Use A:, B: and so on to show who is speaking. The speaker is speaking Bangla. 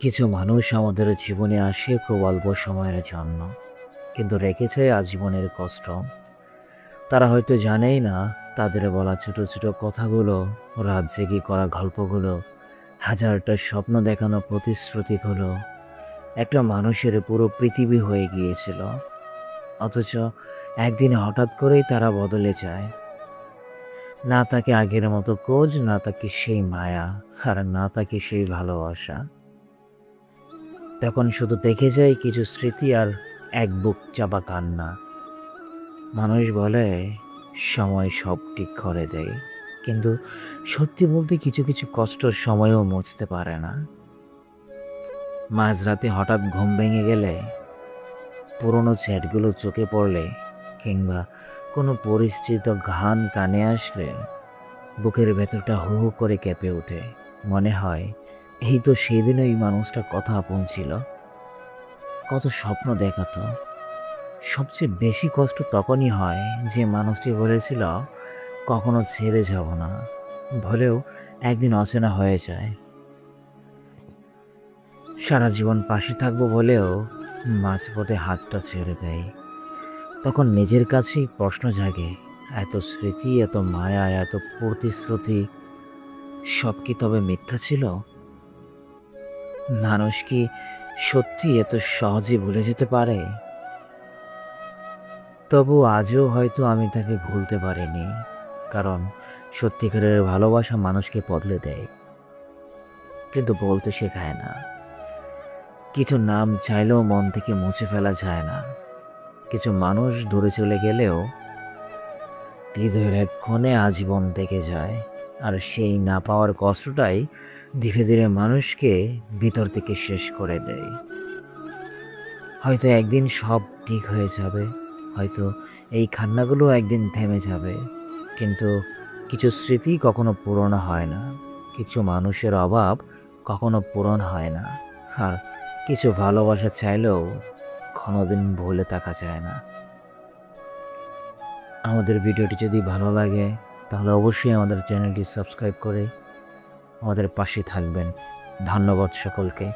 A: কিছু মানুষ আমাদের জীবনে আসে খুব অল্প সময়ের জন্য, কিন্তু রেখে যায় আজীবনের কষ্ট। তারা হয়তো জানেই না তাদের বলা ছোট ছোট কথাগুলো, রাত জেগে করা গল্পগুলো, হাজারটা স্বপ্ন দেখানো প্রতিশ্রুতিগুলো একটা মানুষের পুরো পৃথিবী হয়ে গিয়েছিল। অথচ একদিন হঠাৎ করেই তারা বদলে যায়। না তাকে আগের মতো খোঁজ, না তাকে সেই মায়া, আর না তাকে সেই ভালোবাসা। তখন শুধু দেখে যায় কিছু স্মৃতি আর এক বুক চাপা কান্না। মানুষ বলে সময় সব ঠিক করে দেয়, কিন্তু সত্যি বলতে কিছু কিছু কষ্ট সময়ও মুছতে পারে না। মাঝরাতে হঠাৎ ঘুম ভেঙে গেলে, পুরনো চ্যাটগুলো চোখে পড়লে, কিংবা কোনো পরিচিত গান কানে আসলে বুকের ভেতরটা হু হু করে কেঁপে ওঠে। মনে হয় এই তো সেদিন ওই মানুষটা কথা আপন ছিল, কত স্বপ্ন দেখাতো। সবচেয়ে বেশি কষ্ট তখনই হয় যে মানুষটি বলেছিল কখনো ছেড়ে যাব না, ভুলেও একদিন অচেনা হয়ে যায়। সারা জীবন পাশে থাকবো বলেও মাঝপথে হাতটা ছেড়ে দেয়। তখন নিজের কাছেই প্রশ্ন জাগে, এত স্মৃতি, এত মায়া, এত প্রতিশ্রুতি, সব কি তবে মিথ্যা ছিল? মানুষ কি সত্যি এত সহজে ভুলে যেতে পারে? তবু আজও হয়তো আমি তাকে ভুলতে পারিনি, কারণ সত্যিকারের ভালোবাসা মানুষকে বদলে দেয়, কিন্তু বলতে শেখায় না। কিছু নাম চাইলেও মন থেকে মুছে ফেলা যায় না। কিছু মানুষ দূরে চলে গেলেও হৃদয়ের এক কোণে আজীবন থেকে যায়। আর সেই না পাওয়ার কষ্টটাই ধীরে ধীরে মানুষকে ভিতর থেকে শেষ করে দেয়। হয়তো একদিন সব ঠিক হয়ে যাবে, হয়তো এই কান্নাগুলো একদিন থেমে যাবে, কিন্তু কিছু স্মৃতি কখনো পূরণ হয় না, কিছু মানুষের অভাব কখনো পূরণ হয় না, আর কিছু ভালোবাসা চাইলেও কোনোদিন ভুলে থাকা যায় না। আমাদের ভিডিওটি যদি ভালো লাগে তাহলে অবশ্যই আমাদের চ্যানেলটি সাবস্ক্রাইব করে আমাদের পাশে থাকবেন। ধন্যবাদ সকলকে।